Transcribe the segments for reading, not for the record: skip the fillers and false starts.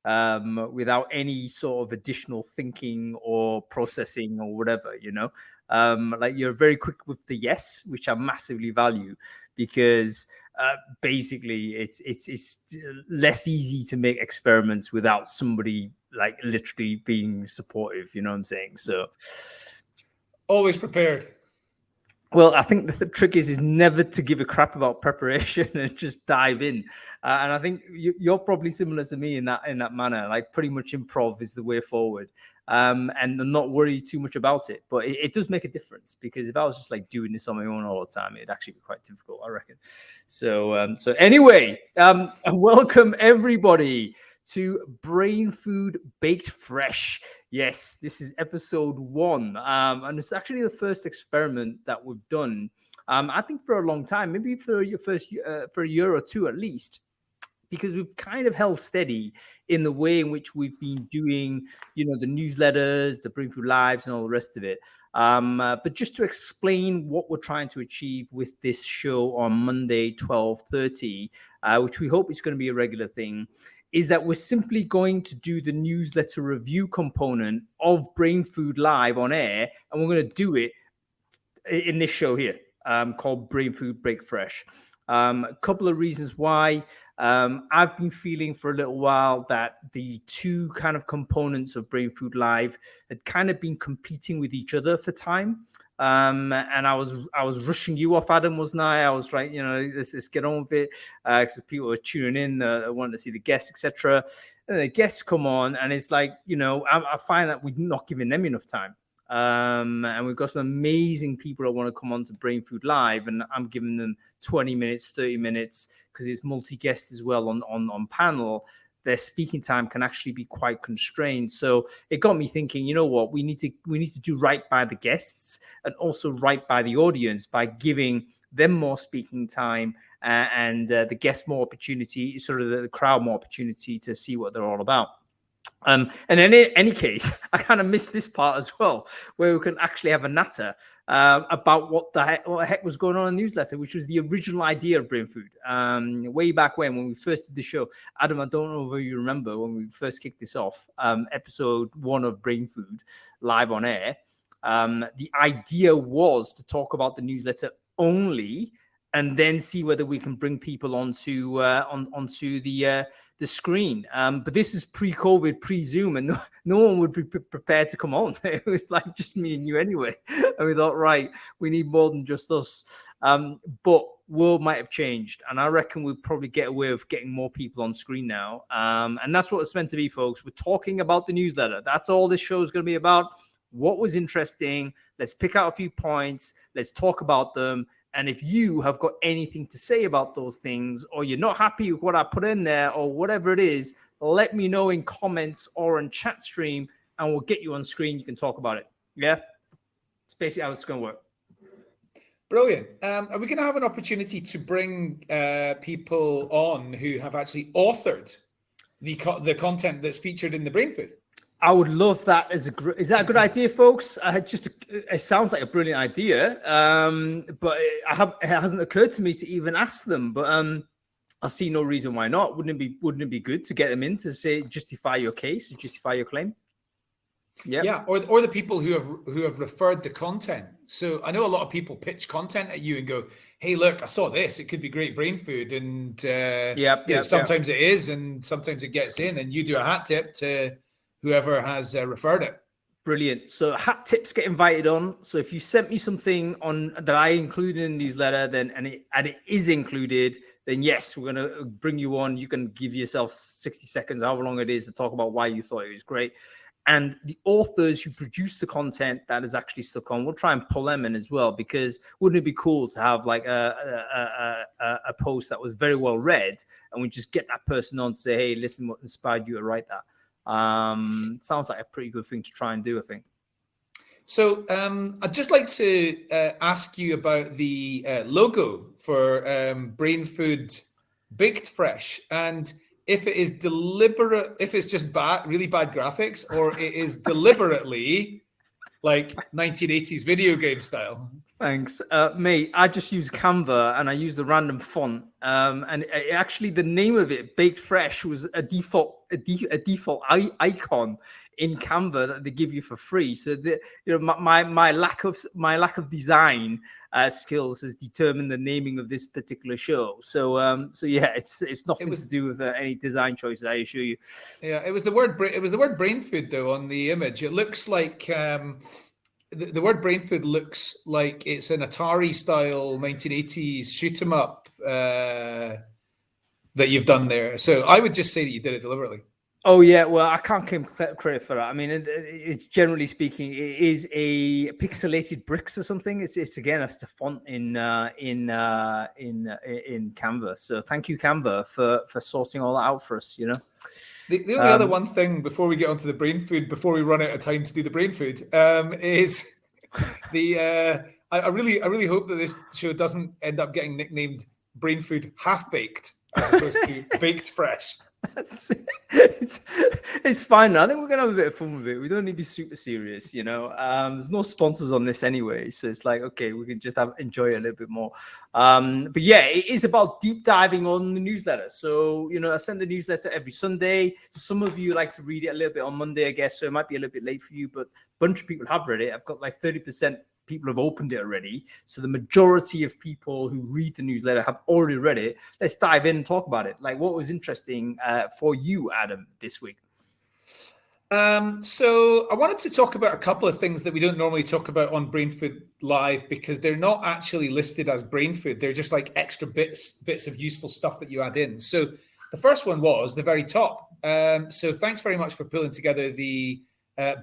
without any sort of additional thinking or processing or whatever, like you're very quick with the yes, which I massively value, because basically it's less easy to make experiments without somebody like literally being supportive, you know what I'm saying? So always prepared. Well, I think the trick is never to give a crap about preparation and just dive in. And I think you're probably similar to me in that manner. Like pretty much improv is the way forward, and not worry too much about it. But it does make a difference, because if I was just like doing this on my own all the time, it'd actually be quite difficult, I reckon. So anyway, welcome everybody to Brainfood Baked Fresh. Yes, this is episode 1, and it's actually the first experiment that we've done. I think for a long time, maybe for your first for a year or two at least, because we've kind of held steady in the way in which we've been doing, the newsletters, the Brainfood Lives, and all the rest of it. But just to explain what we're trying to achieve with this show on Monday, 12:30, which we hope is going to be a regular thing, is that we're simply going to do the newsletter review component of Brainfood Live on air, and we're going to do it in this show here, called Brainfood Break Fresh. A couple of reasons why. I've been feeling for a little while that the two kind of components of Brainfood Live had kind of been competing with each other for time. And I was rushing you off, Adam, wasn't I? I was like, let's get on with it, because people are tuning in, wanting to see the guests, etc. And the guests come on, and it's like, I find that we're not giving them enough time. And we've got some amazing people that want to come on to Brainfood Live, and I'm giving them 20 minutes, 30 minutes, because it's multi-guest as well on panel. Their speaking time can actually be quite constrained. So it got me thinking, you know what, we need to do right by the guests and also right by the audience by giving them more speaking time, and the guests more opportunity, sort of the crowd more opportunity to see what they're all about. And in any case, I kind of missed this part as well, where we can actually have a natter about what the heck was going on in the newsletter, which was the original idea of Brainfood. Way back when we first did the show. Adam, I don't know if you remember when we first kicked this off, episode 1 of Brainfood Live on air. The idea was to talk about the newsletter only, and then see whether we can bring people onto the screen. But this is pre-COVID, pre-Zoom, and no one would be prepared to come on. It was like just me and you anyway. And we thought, right, we need more than just us. But world might have changed, and I reckon we'll probably get away with getting more people on screen now. And that's what it's meant to be, folks. We're talking about the newsletter. That's all this show is going to be about. What was interesting? Let's pick out a few points. Let's talk about them. And if you have got anything to say about those things, or you're not happy with what I put in there, or whatever it is, let me know in comments or on chat stream, and we'll get you on screen. You can talk about it. Yeah? It's basically how it's going to work. Brilliant. Are we going to have an opportunity to bring people on who have actually authored the content that's featured in the Brainfood? I would love that. Is that a good idea, folks? It sounds like a brilliant idea, but it hasn't occurred to me to even ask them. But I see no reason why not. Wouldn't it be good to get them in to say, justify your case, justify your claim? Yeah, or the people who have referred the content. So I know a lot of people pitch content at you and go, "Hey, look, I saw this. It could be great brain food." And sometimes it is, and sometimes it gets in, and you do a hat tip to whoever has referred it. Brilliant. So hat tips get invited on. So if you sent me something on that I included in the newsletter, then and it is included, then yes, we're gonna bring you on. You can give yourself 60 seconds, however long it is, to talk about why you thought it was great. And the authors who produce the content that is actually stuck on, we'll try and pull them in as well, because wouldn't it be cool to have like a post that was very well read, and we just get that person on to say, "Hey, listen, what inspired you to write that?" Sounds like a pretty good thing to try and do, I think. So I'd just like to ask you about the logo for Brainfood Baked Fresh, and if it is deliberate, if it's just really bad graphics, or it is deliberately like 1980s video game style. Thanks, mate. I just use Canva and I use the random font. And actually, the name of it, Baked Fresh, was a default icon in Canva that they give you for free. So my lack of design skills has determined the naming of this particular show. So yeah, it's nothing to do with any design choices, I assure you. Yeah, it was the word Brainfood though on the image. It looks like. The word Brainfood looks like it's an Atari style 1980s shoot 'em up that you've done there. So I would just say that you did it deliberately. Oh yeah, well I can't claim credit for that. I mean, it's generally speaking, it is a pixelated bricks or something. It's again, it's a font in Canva. So thank you, Canva, for sorting all that out for us. You know. The only other one thing before we get onto the brain food, before we run out of time to do the brain food, is I really hope that this show doesn't end up getting nicknamed Brain Food Half Baked as opposed to Baked Fresh. It's fine. I think we're gonna have a bit of fun with it. We don't need to be super serious, you know. There's no sponsors on this anyway, so it's like, okay, we can just enjoy it a little bit more. But yeah, it is about deep diving on the newsletter. So you know, I send the newsletter every Sunday. Some of you like to read it a little bit on Monday, I guess, so it might be a little bit late for you, but a bunch of people have read it. I've got like 30% people have opened it already. So the majority of people who read the newsletter have already read it. Let's dive in and talk about it. Like, what was interesting for you, Adam, this week? So I wanted to talk about a couple of things that we don't normally talk about on Brainfood Live because they're not actually listed as brain food. They're just like extra bits of useful stuff that you add in. So the first one was the very top. So thanks very much for pulling together the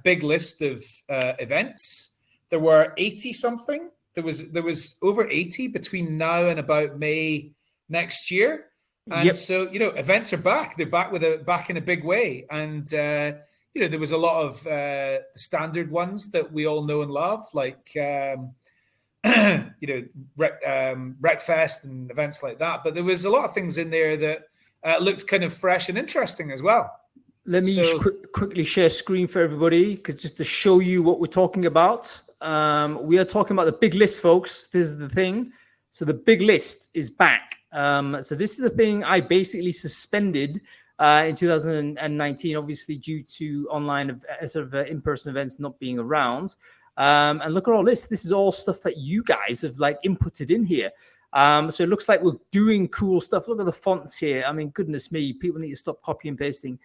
big list of events. There were 80 something. There was over 80 between now and about May next year. And so, you know, events are back. They're back in a big way. And, you know, there was a lot of standard ones that we all know and love, like, you know, Wreckfest and events like that. But there was a lot of things in there that looked kind of fresh and interesting as well. Let me just quickly share screen for everybody, because just to show you what we're talking about. We are talking about the big list, folks. This is the thing. So the big list is back. So this is the thing I basically suspended in 2019, obviously due to online sort of in-person events not being around. And look at all this. This is all stuff that you guys have like inputted in here. So it looks like we're doing cool stuff. Look at the fonts here. I mean, goodness me, people need to stop copying and pasting.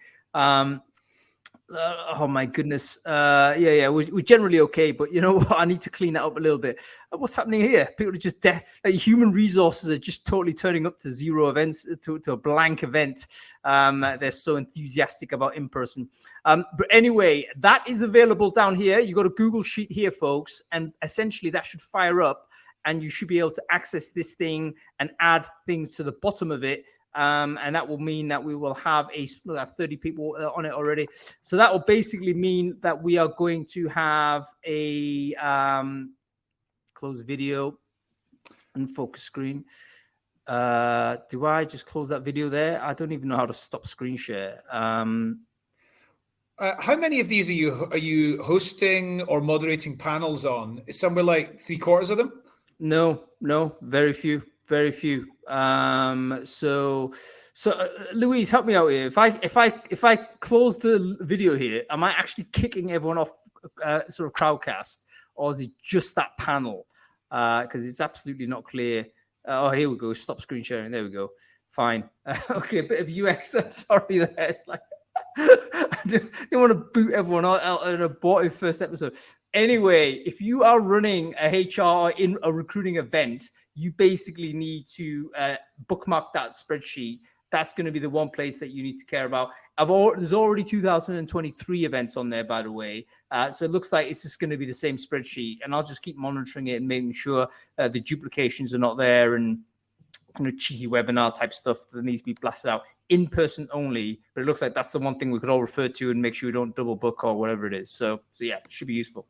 Oh my goodness. Yeah, we're generally okay, but you know what? I need to clean that up a little bit. What's happening here? People are just like human resources are just totally turning up to zero events, to a blank event. They're so enthusiastic about in person. But anyway, that is available down here. You got a Google Sheet here, folks, and essentially that should fire up, and you should be able to access this thing and add things to the bottom of it. And that will mean that we will have 30 people on it already. So that will basically mean that we are going to have a close video and focus screen. Do I just close that video there? I don't even know how to stop screen share. How many of these are you hosting or moderating panels on? Is somewhere like 3/4 of them? No, very few. Very few. So Louise, help me out here. If I close the video here, am I actually kicking everyone off sort of Crowdcast, or is it just that panel? Because it's absolutely not clear. Oh, here we go. Stop screen sharing. There we go. Fine. Okay, a bit of UX. I'm sorry there. It's like I didn't want to boot everyone out in a abortive first episode. Anyway, if you are running a HR in a recruiting event, you basically need to bookmark that spreadsheet. That's going to be the one place that you need to care about. There's already 2023 events on there, by the way. So it looks like it's just going to be the same spreadsheet. And I'll just keep monitoring it and making sure the duplications are not there, and cheeky webinar type stuff that needs to be blasted out in person only. But it looks like that's the one thing we could all refer to and make sure we don't double book or whatever it is. So yeah, it should be useful.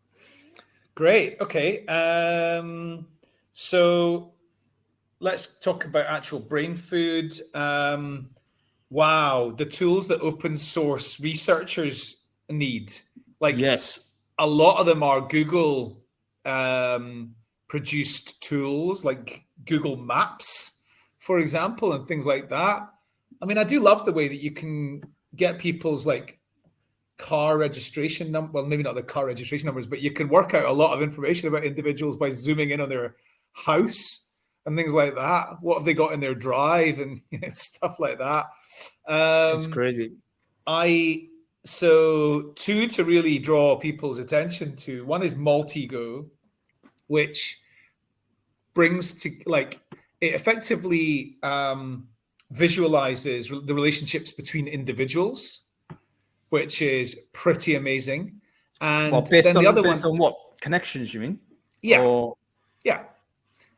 Great. Okay. So let's talk about actual brain food. Wow, the tools that open source researchers need. Like, yes, a lot of them are Google produced tools like Google Maps, for example, and things like that. I mean, I do love the way that you can get people's like car registration number. Well, maybe not the car registration numbers, but you can work out a lot of information about individuals by zooming in on their house and things like that. What have they got in their drive and stuff like that. It's crazy. So two to really draw people's attention to. One is Multigo, which brings to like it effectively visualizes the relationships between individuals, which is pretty amazing. And then the other one, on what connections you mean? Yeah, yeah.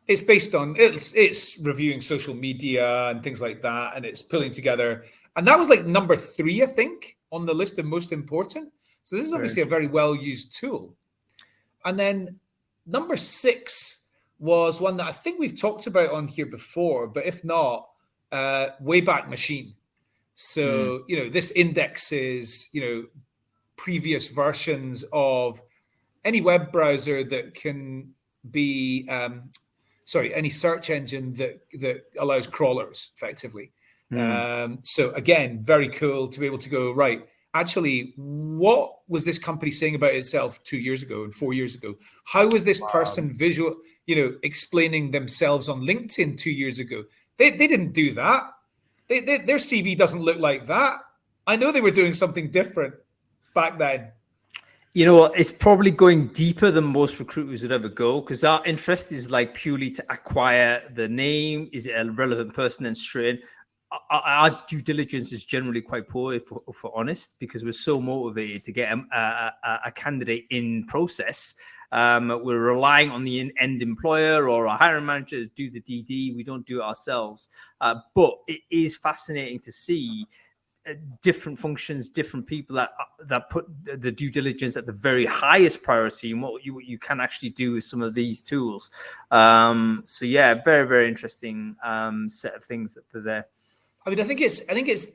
It's based on it's reviewing social media and things like that, and it's pulling together. And that was like number 3, I think, on the list of most important. So this is obviously a very well used tool. And then number 6 was one that I think we've talked about on here before, but if not, Wayback Machine. So this indexes previous versions of any web browser that can be any search engine that allows crawlers effectively. So again, very cool to be able to go, right, actually, what was this company saying about itself 2 years ago and 4 years ago? How was this person explaining themselves on LinkedIn 2 years ago? They didn't do that. Their CV doesn't look like that. I know they were doing something different back then. You know what? It's probably going deeper than most recruiters would ever go, because our interest is like purely to acquire the name. Is it a relevant person and straight in? Our due diligence is generally quite poor, if we're honest, because we're so motivated to get a candidate in process. We're relying on the end employer or a hiring manager to do the DD. We don't do it ourselves. But it is fascinating to see different functions, different people that put the due diligence at the very highest priority, and what you can actually do with some of these tools. So yeah, very, very interesting set of things that are there. I mean, I think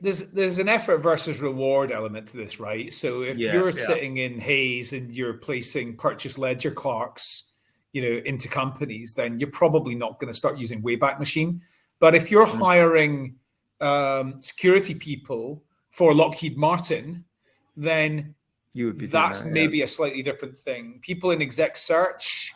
there's an effort versus reward element to this, right? So if you're sitting in Hayes and you're placing purchase ledger clerks, into companies, then you're probably not going to start using Wayback Machine. But if you're hiring security people for Lockheed Martin, then that's maybe a slightly different thing. People in exec search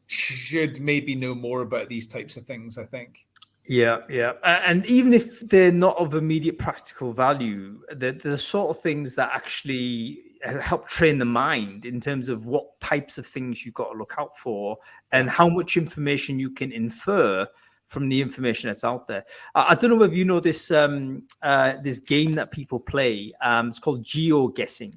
should maybe know more about these types of things, I think. Yeah. And even if they're not of immediate practical value, they're the sort of things that actually help train the mind in terms of what types of things you've got to look out for and how much information you can infer from the information that's out there. I don't know if you know this this game that people play. It's called GeoGuessing.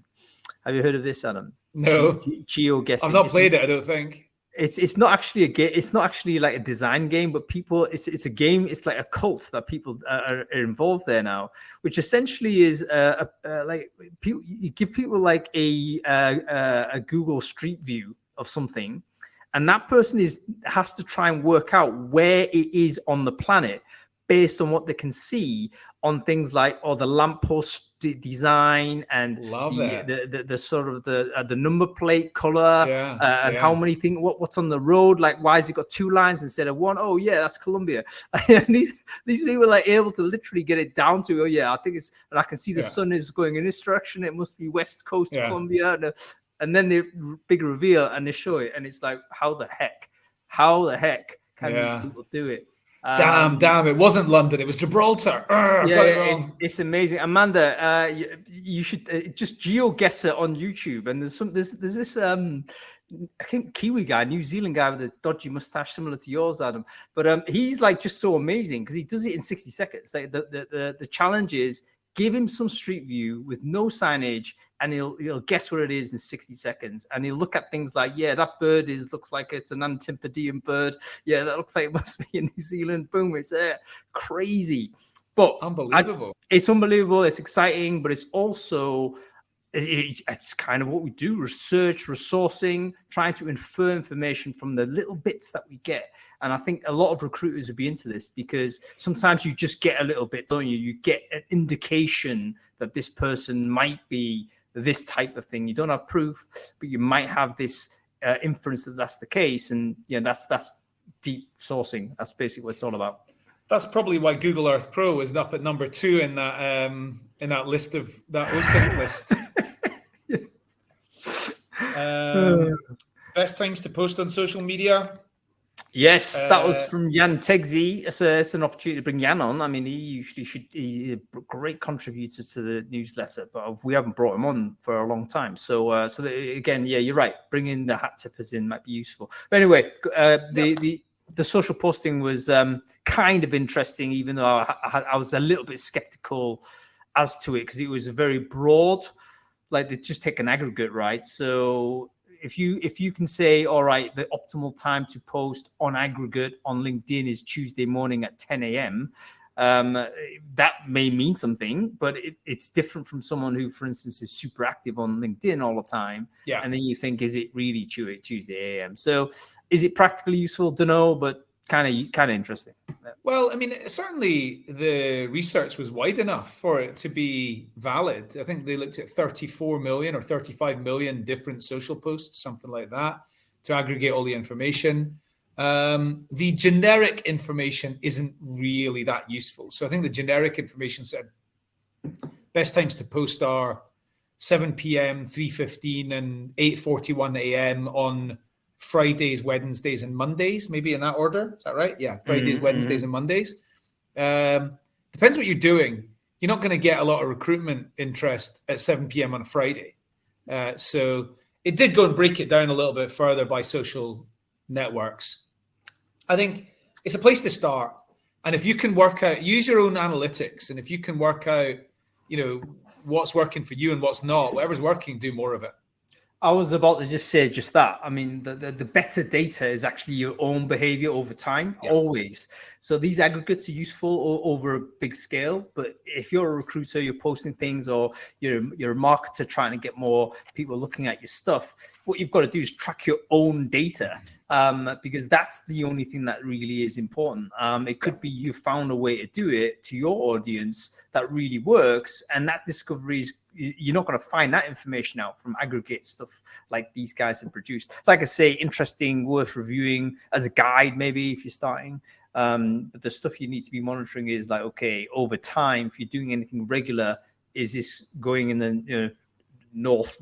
Have you heard of this, Adam? No. GeoGuessing. I've not played it, I don't think. It's not actually a game. It's not actually like a design game, but it's a game. It's like a cult that people are involved there now, which essentially is like you give people like a Google Street View of something, and that person has to try and work out where it is on the planet based on what they can see on things like the lamppost design and the sort of the number plate color and how many things, what's on the road, like why has it got 2 lines instead of 1? Oh yeah, that's Colombia. And these people are like able to literally get it down to I think it's, and I can see the sun is going in this direction, it must be West Coast Colombia, and then the big reveal and they show it and it's like how the heck can these people do it? Damn! It wasn't London; it was Gibraltar. It's amazing, Amanda. You should just GeoGuess it on YouTube. And there's this I think Kiwi guy, New Zealand guy with a dodgy mustache, similar to yours, Adam. But he's like just so amazing because he does it in 60 seconds. Like the challenge is give him some street view with no signage, and he'll guess what it is in 60 seconds. And he'll look at things like, that bird looks like it's an Antipodean bird. Yeah, that looks like it must be in New Zealand. Boom, it's crazy. But unbelievable. It's unbelievable. It's exciting, but it's also it's kind of what we do: research, resourcing, trying to infer information from the little bits that we get. And I think a lot of recruiters would be into this because sometimes you just get a little bit, don't you? You get an indication that this person might be this type of thing. You don't have proof, but you might have this inference that that's the case, and that's deep sourcing. That's basically what it's all about. That's probably why Google Earth Pro is up at number 2 in that list of that OSINT list. Best times to post on social media. Yes, that was from Jan Tegzi. It's an opportunity to bring Jan on. I mean, he's a great contributor to the newsletter, but we haven't brought him on for a long time. So again, yeah, you're right. Bringing the hat tippers in might be useful. But anyway, the social posting was kind of interesting, even though I was a little bit skeptical as to it, because it was very broad. Like, they just take an aggregate, right? So if you can say, all right, the optimal time to post on aggregate on LinkedIn is Tuesday morning at 10 a.m., that may mean something, but it's different from someone who, for instance, is super active on LinkedIn all the time. Yeah. And then you think, is it really Tuesday a.m.? So is it practically useful? Don't know, but kind of interesting. Well, I mean, certainly the research was wide enough for it to be valid. I think they looked at 34 million or 35 million different social posts, something like that, to aggregate all the information. The generic information isn't really that useful. So I think the generic information said best times to post are 7 p.m., 3:15, and 8:41 a.m. on Fridays, Wednesdays, and Mondays, maybe in that order. Is that right? Yeah, Fridays, Wednesdays, and Mondays. Depends what you're doing. You're not going to get a lot of recruitment interest at 7 p.m. on a Friday. So it did go and break it down a little bit further by social networks. I think it's a place to start. And if you can work out, use your own analytics. And if you can work out, what's working for you and what's not, whatever's working, do more of it. I was about to just say just that. I mean, the better data is actually your own behavior over time, always. So these aggregates are useful over a big scale. But if you're a recruiter, you're posting things, or you're a marketer trying to get more people looking at your stuff, what you've got to do is track your own data, because that's the only thing that really is important. It could be you found a way to do it to your audience that really works, and that discovery is, you're not going to find that information out from aggregate stuff like these guys have produced. Like I say, interesting, worth reviewing as a guide, maybe if you're starting. But the stuff you need to be monitoring is like, okay, over time, if you're doing anything regular, is this going in the north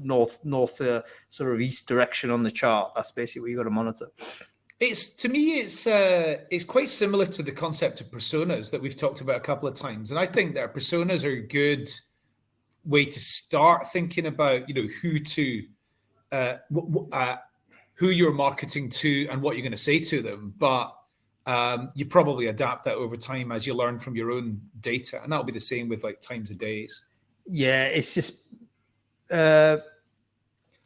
sort of east direction on the chart? That's basically what you got to monitor. To me, it's quite similar to the concept of personas that we've talked about a couple of times. And I think that personas are a good way to start thinking about, who you're marketing to and what you're going to say to them. But you probably adapt that over time as you learn from your own data. And that'll be the same with like times of days. Yeah, it's just, actually,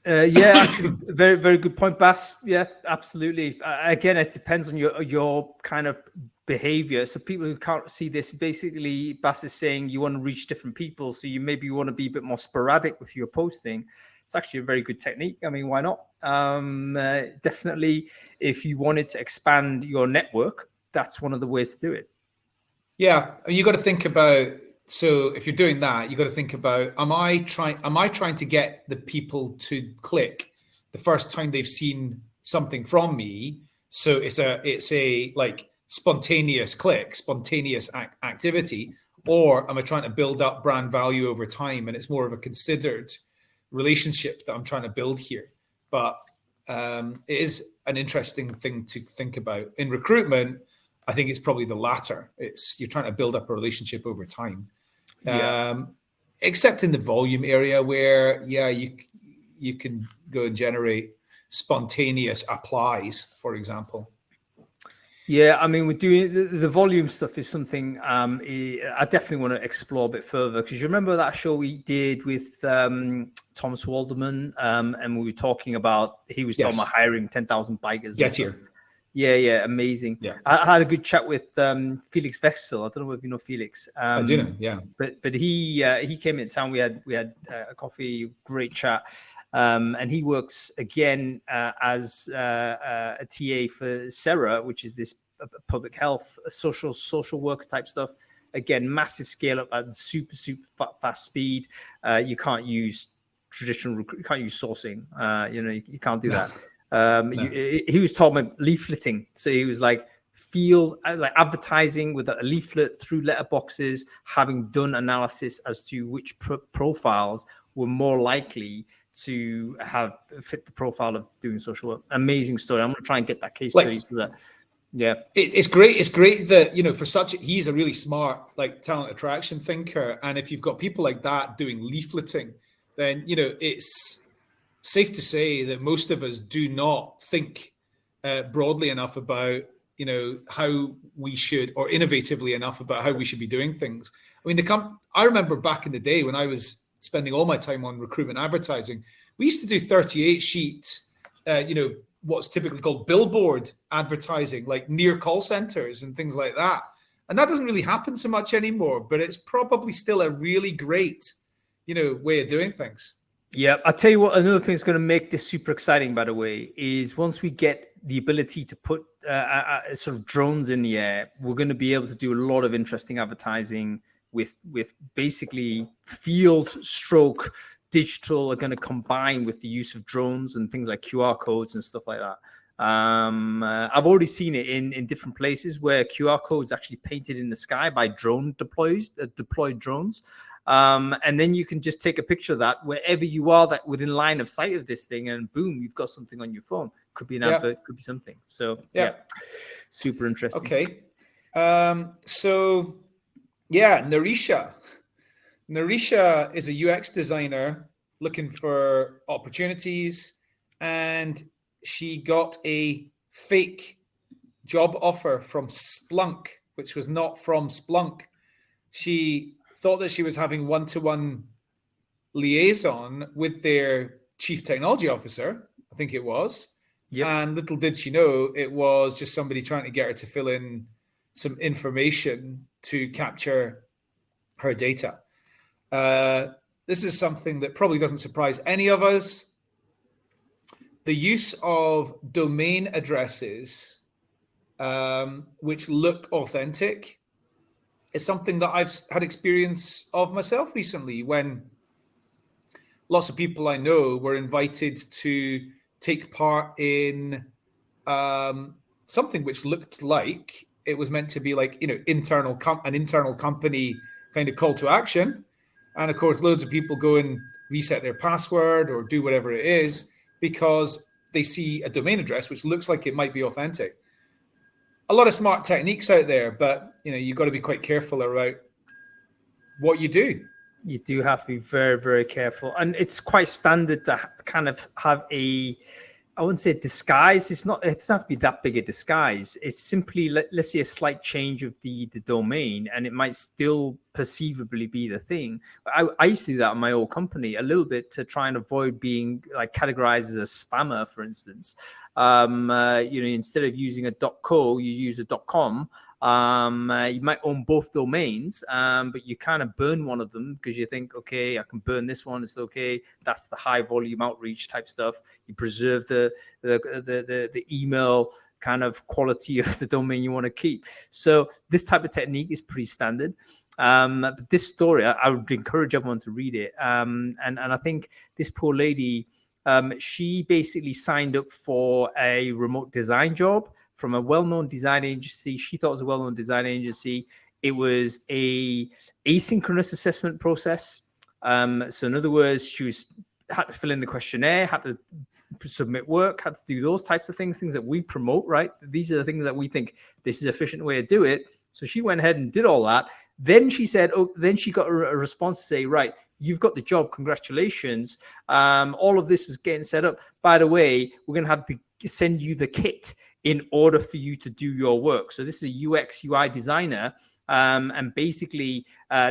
very, very good point, Bass. Yeah, absolutely. Again, it depends on your kind of behavior. So people who can't see this, basically, Bass is saying you want to reach different people. So you want to be a bit more sporadic with your posting. It's actually a very good technique. I mean, why not? Definitely, if you wanted to expand your network, that's one of the ways to do it. Yeah, you got to think about. So if you're doing that, you got to think about, am I trying to get the people to click the first time they've seen something from me? So it's a like spontaneous click, spontaneous activity, or am I trying to build up brand value over time? And it's more of a considered relationship that I'm trying to build here. But it is an interesting thing to think about. In recruitment, I think it's probably the latter. You're trying to build up a relationship over time. Yeah. Except in the volume area where, you can go and generate spontaneous applies, for example. Yeah, I mean, we're doing the volume stuff is something I definitely want to explore a bit further, because you remember that show we did with Thomas Walderman, and we were talking about, he was talking about hiring 10,000 bikers. Get here. Yeah, amazing. Yeah, I had a good chat with Felix Wechsel. I don't know if you know Felix. I do know, yeah. But he came in town. We had a coffee, great chat, and he works again as a TA for Sarah, which is this public health, social work type stuff. Again, massive scale up at super fast speed. You can't use traditional. You can't use sourcing. You can't do that. He was talking about leafleting. So he was like, like advertising with a leaflet through letterboxes, having done analysis as to which profiles were more likely to have fit the profile of doing social work. Amazing story. I'm going to try and get that case study so that, yeah. It's great. It's great that, for he's a really smart, like, talent attraction thinker. And if you've got people like that doing leafleting, then, it's safe to say that most of us do not think broadly enough about, how we should, or innovatively enough about how we should be doing things. I mean, I remember back in the day when I was spending all my time on recruitment advertising, we used to do 38 sheet, what's typically called billboard advertising, like near call centers and things like that. And that doesn't really happen so much anymore, but it's probably still a really great, way of doing things. Yeah, I'll tell you what, another thing that's going to make this super exciting, by the way, is once we get the ability to put sort of drones in the air, we're going to be able to do a lot of interesting advertising with basically field stroke digital are going to combine with the use of drones and things like QR codes and stuff like that. I've already seen it in different places where QR codes actually painted in the sky by drone deployed drones. And then you can just take a picture of that wherever you are, that within line of sight of this thing, and boom, you've got something on your phone. Could be an advert, could be something. So yeah, super interesting. Okay. So yeah, Narisha is a UX designer looking for opportunities, and she got a fake job offer from Splunk, which was not from Splunk. She thought that she was having one-to-one liaison with their chief technology officer, I think it was. Yep. And little did she know, it was just somebody trying to get her to fill in some information to capture her data. This is something that probably doesn't surprise any of us. The use of domain addresses, which look authentic, is something that I've had experience of myself recently, when lots of people I know were invited to take part in something which looked like it was meant to be like, an internal company kind of call to action. And of course, loads of people go and reset their password or do whatever it is because they see a domain address which looks like it might be authentic. A lot of smart techniques out there, but you've got to be quite careful about what you do. You do have to be very, very careful. And it's quite standard to kind of have I wouldn't say disguise. It's not to be that big a disguise. It's simply, let's say, a slight change of the domain, and it might still perceivably be the thing. I used to do that in my old company a little bit to try and avoid being like categorized as a spammer, for instance. Instead of using a .co, you use a .com. You might own both domains, but you kind of burn one of them because you think, okay, I can burn this one. It's okay. That's the high volume outreach type stuff. You preserve the email kind of quality of the domain you want to keep. So this type of technique is pretty standard. But this story, I would encourage everyone to read it. And I think this poor lady, she basically signed up for a remote design job from a well-known design agency. She thought it was a well-known design agency. It was a asynchronous assessment process. So in other words, she had to fill in the questionnaire, had to submit work, had to do those types of things that we promote, right? These are the things that we think this is an efficient way to do it. So she went ahead and did all that. Then she said, then she got a response to say, right, you've got the job, congratulations. All of this was getting set up. By the way, we're going to have to send you the kit in order for you to do your work. So this is a UX UI designer. And basically,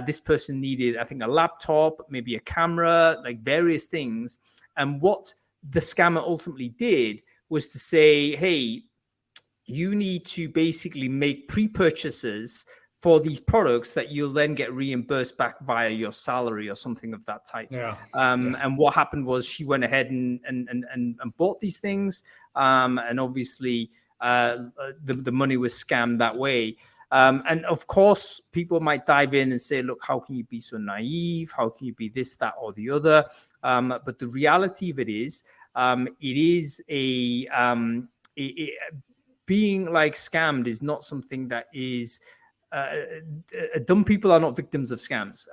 this person needed, I think, a laptop, maybe a camera, like various things. And what the scammer ultimately did was to say, hey, you need to basically make pre-purchases for these products that you'll then get reimbursed back via your salary or something of that type. And what happened was she went ahead and bought these things. And obviously the money was scammed that way. And of course, people might dive in and say, look, how can you be so naive? How can you be this, that, or the other? But the reality of it is, it is being like scammed is not something that is dumb people are not victims of scams.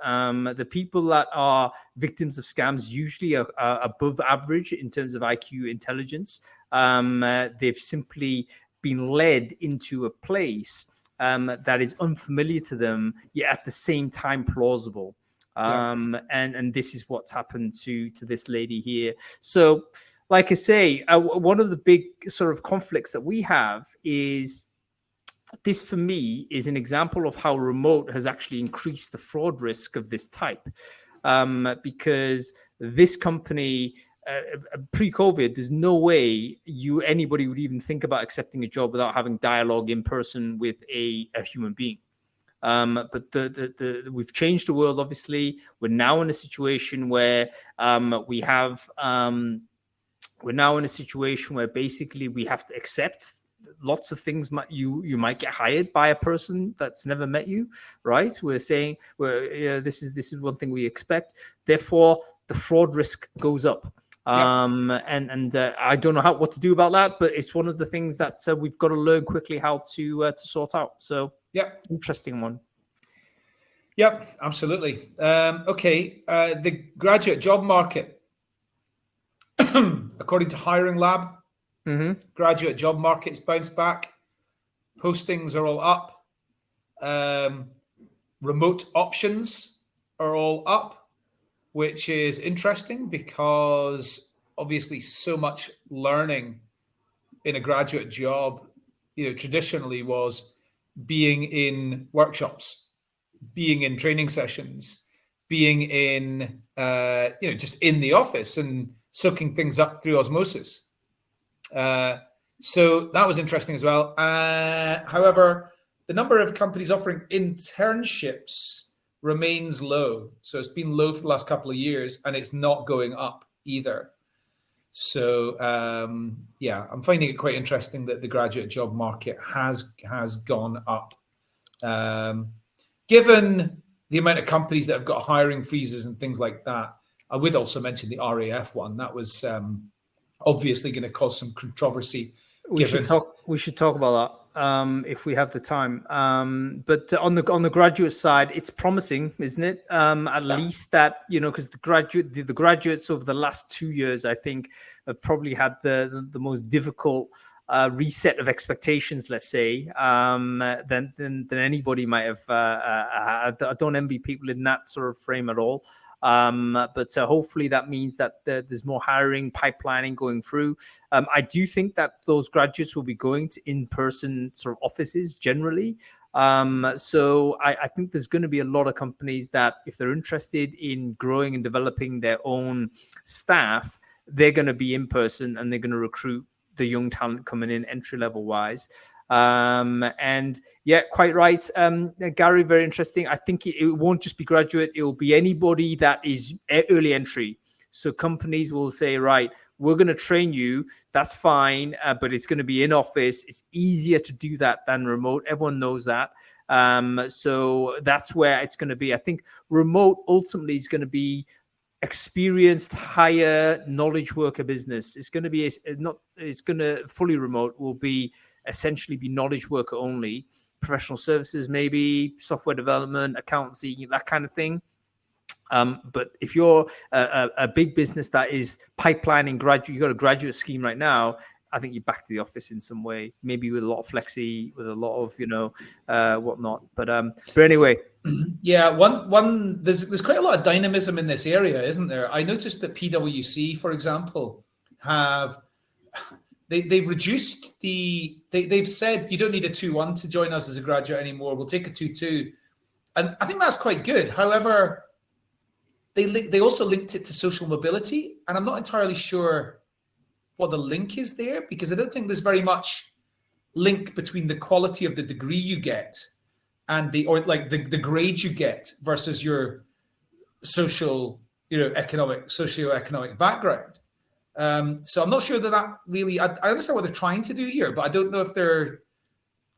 The people that are victims of scams usually are above average in terms of IQ intelligence. They've simply been led into a place that is unfamiliar to them, yet at the same time plausible. And this is what's happened to this lady here. So, like I say, one of the big sort of conflicts that we have is this, for me, is an example of how remote has actually increased the fraud risk of this type. Because this company, pre-COVID, there's no way anybody would even think about accepting a job without having dialogue in person with a human being. But we've changed the world. Obviously, we're now in a situation where we're now in a situation where basically we have to accept lots of things. You might get hired by a person that's never met you, right? We're saying this is one thing we expect. Therefore, the fraud risk goes up. And I don't know what to do about that, but it's one of the things that we've got to learn quickly how to sort out. So, interesting one. Yep, absolutely. Okay, the graduate job market. According to Hiring Lab, graduate job market's bounced back. Postings are all up. Remote options are all up, which is interesting because obviously so much learning in a graduate job, traditionally was being in workshops, being in training sessions, being in, just in the office and soaking things up through osmosis. So that was interesting as well. However, the number of companies offering internships remains low. So it's been low for the last couple of years, and it's not going up either. So I'm finding it quite interesting that the graduate job market has gone up. Given the amount of companies that have got hiring freezes and things like that, I would also mention the RAF1. That was obviously going to cause some controversy. We should talk about that if we have the time. But on the graduate side, it's promising, isn't it? At least that, because the graduates over the last 2 years, I think, have probably had the most difficult reset of expectations, let's say, than anybody might have. I don't envy people in that sort of frame at all. But hopefully that means that there's more hiring pipelining going through. I do think that those graduates will be going to in-person sort of offices generally. So I think there's going to be a lot of companies that, if they're interested in growing and developing their own staff, they're going to be in person and they're going to recruit the young talent coming in entry-level wise. And yeah, quite right. Gary, very interesting. I think it won't just be graduate. It will be anybody that is early entry. So companies will say, right, we're going to train you. That's fine. But it's going to be in office. It's easier to do that than remote. Everyone knows that. So that's where it's going to be. I think remote ultimately is going to be experienced, higher knowledge worker business. It's going to be fully remote will be essentially be knowledge worker only, professional services, maybe software development, accountancy, that kind of thing. But if you're a big business that is pipelining you got a graduate scheme right now, I think you're back to the office in some way, maybe with a lot of flexi, with a lot of, whatnot. But anyway. Yeah, there's quite a lot of dynamism in this area, isn't there? I noticed that PwC, for example, they reduced they've said you don't need a 2-1 to join us as a graduate anymore. We'll take a 2-2. And I think that's quite good. However, they also linked it to social mobility. And I'm not entirely sure what the link is there, because I don't think there's very much link between the quality of the degree you get and the grade you get versus your socioeconomic background. So I'm not sure that really, I understand what they're trying to do here, but I don't know if they're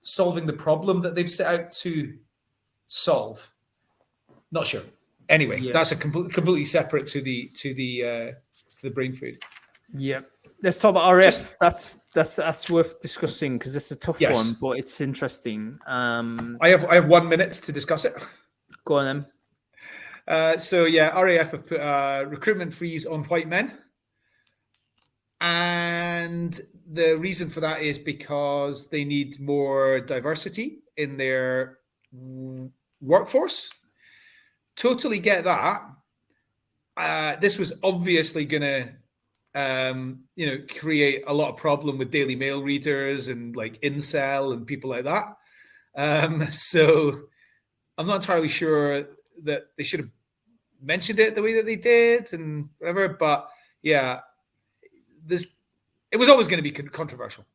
solving the problem that they've set out to solve. Not sure. Anyway, That's a completely separate to the Brainfood. Yeah. Let's talk about RF. That's worth discussing because it's a tough one, but it's interesting. I have 1 minute to discuss it. Go on then. So yeah, RAF have put a recruitment freeze on white men. And the reason for that is because they need more diversity in their workforce. Totally get that. This was obviously going to create a lot of problem with Daily Mail readers and like incel and people like that. So I'm not entirely sure that they should have mentioned it the way that they did and whatever. But yeah, it was always going to be controversial.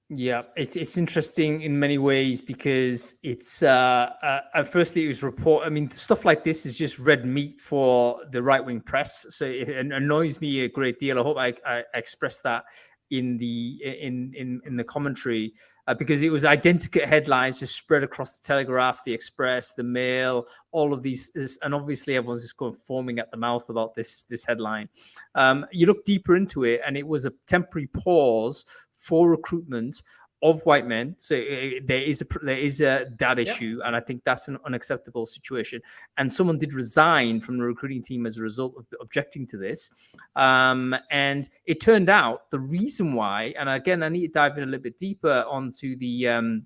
Yeah, it's interesting in many ways because it's firstly it was report. I mean, stuff like this is just red meat for the right wing press, so it annoys me a great deal. I hope I expressed that in the commentary because it was identical headlines just spread across the Telegraph, the Express, the Mail, all of these, and obviously everyone's just going foaming at the mouth about this headline. You look deeper into it, and it was a temporary pause for recruitment of white men. So there is that issue, and I think that's an unacceptable situation. And someone did resign from the recruiting team as a result of objecting to this. And it turned out the reason why, and again, I need to dive in a little bit deeper onto the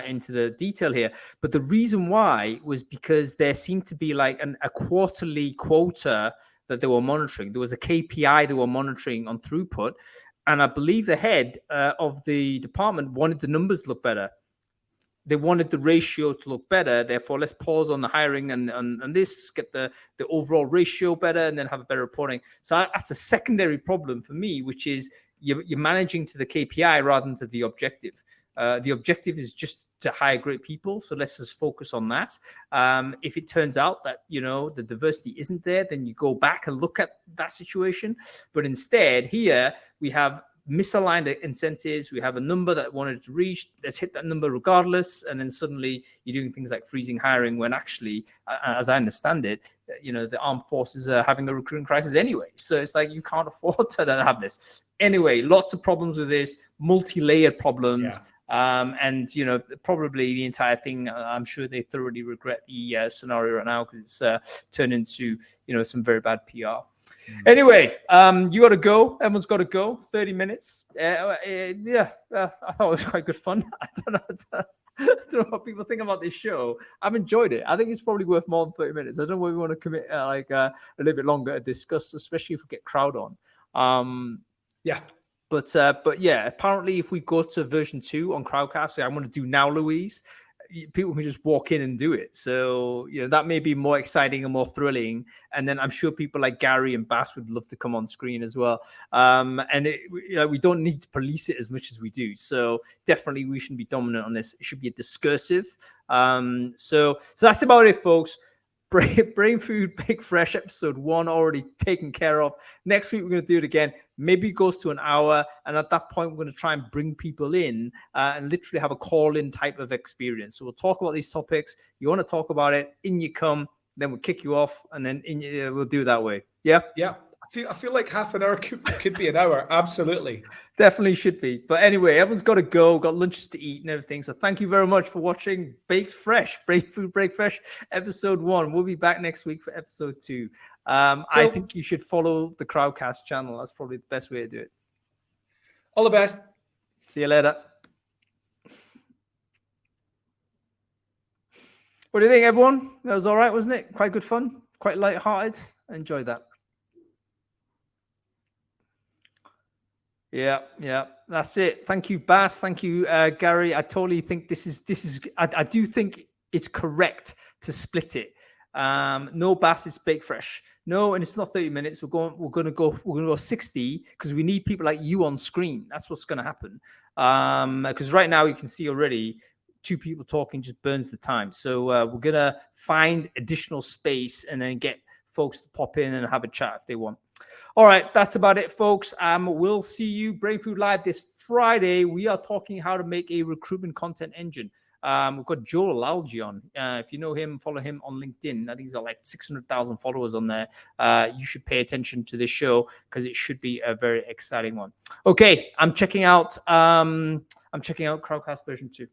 into the detail here, but the reason why was because there seemed to be like a quarterly quota that they were monitoring. There was a KPI they were monitoring on throughput. And I believe the head of the department wanted the numbers to look better. They wanted the ratio to look better. Therefore, let's pause on the hiring and this, get the overall ratio better, and then have a better reporting. So that's a secondary problem for me, which is you're managing to the KPI rather than to the objective. The objective is just to hire great people. So let's just focus on that. If it turns out that, the diversity isn't there, then you go back and look at that situation. But instead here we have misaligned incentives. We have a number that wanted to reach. Let's hit that number regardless. And then suddenly you're doing things like freezing hiring when actually, as I understand it, the armed forces are having a recruiting crisis anyway. So it's like, you can't afford to have this. Anyway, lots of problems with this, multi-layered problems. Yeah. And probably the entire thing, I'm sure they thoroughly regret the scenario right now because it's turned into some very bad PR. Anyway, you got to go. Everyone's got to go. 30 minutes. I thought it was quite good fun. I don't know what people think about this show. I've enjoyed it. I think it's probably worth more than 30 minutes. I don't know whether we want to commit a little bit longer to discuss, especially if we get crowd on. Yeah. But yeah, apparently if we go to version 2 on Crowdcast, I'm going to do now, Louise, people can just walk in and do it. So, that may be more exciting and more thrilling. And then I'm sure people like Gary and Bass would love to come on screen as well. And we don't need to police it as much as we do. So definitely we shouldn't be dominant on this. It should be a discursive. So that's about it, folks. Brainfood Big Fresh episode 1 already taken care of. Next week we're going to do it again. Maybe it goes to an hour, and at that point we're going to try and bring people in and literally have a call-in type of experience. So we'll talk about these topics. You want to talk about it, in you come, then we'll kick you off, and then we'll do it that way. Yeah. I feel like half an hour could be an hour. Absolutely. Definitely should be. But anyway, everyone's got to go, got lunches to eat and everything. So thank you very much for watching Baked Fresh, Brainfood Break Fresh, episode 1. We'll be back next week for episode 2. Cool. I think you should follow the Crowdcast channel. That's probably the best way to do it. All the best. See you later. What do you think, everyone? That was all right, wasn't it? Quite good fun, quite lighthearted. I enjoyed that. Yeah, that's it. Thank you, Bass. Thank you, Gary. I totally think this is. I do think it's correct to split it. No, Bass, it's Bake Fresh. No, and it's not 30 minutes. We're gonna go 60 because we need people like you on screen. That's what's gonna happen. Because right now you can see already 2 people talking just burns the time. So we're gonna find additional space and then get folks to pop in and have a chat if they want. All right, that's about it, folks. We'll see you Brainfood Live this Friday. We are talking how to make a recruitment content engine. We've got Joel Algy on. If you know him, follow him on LinkedIn. I think he's got like 600,000 followers on there. You should pay attention to this show because it should be a very exciting one. Okay, I'm checking out Crowdcast version 2.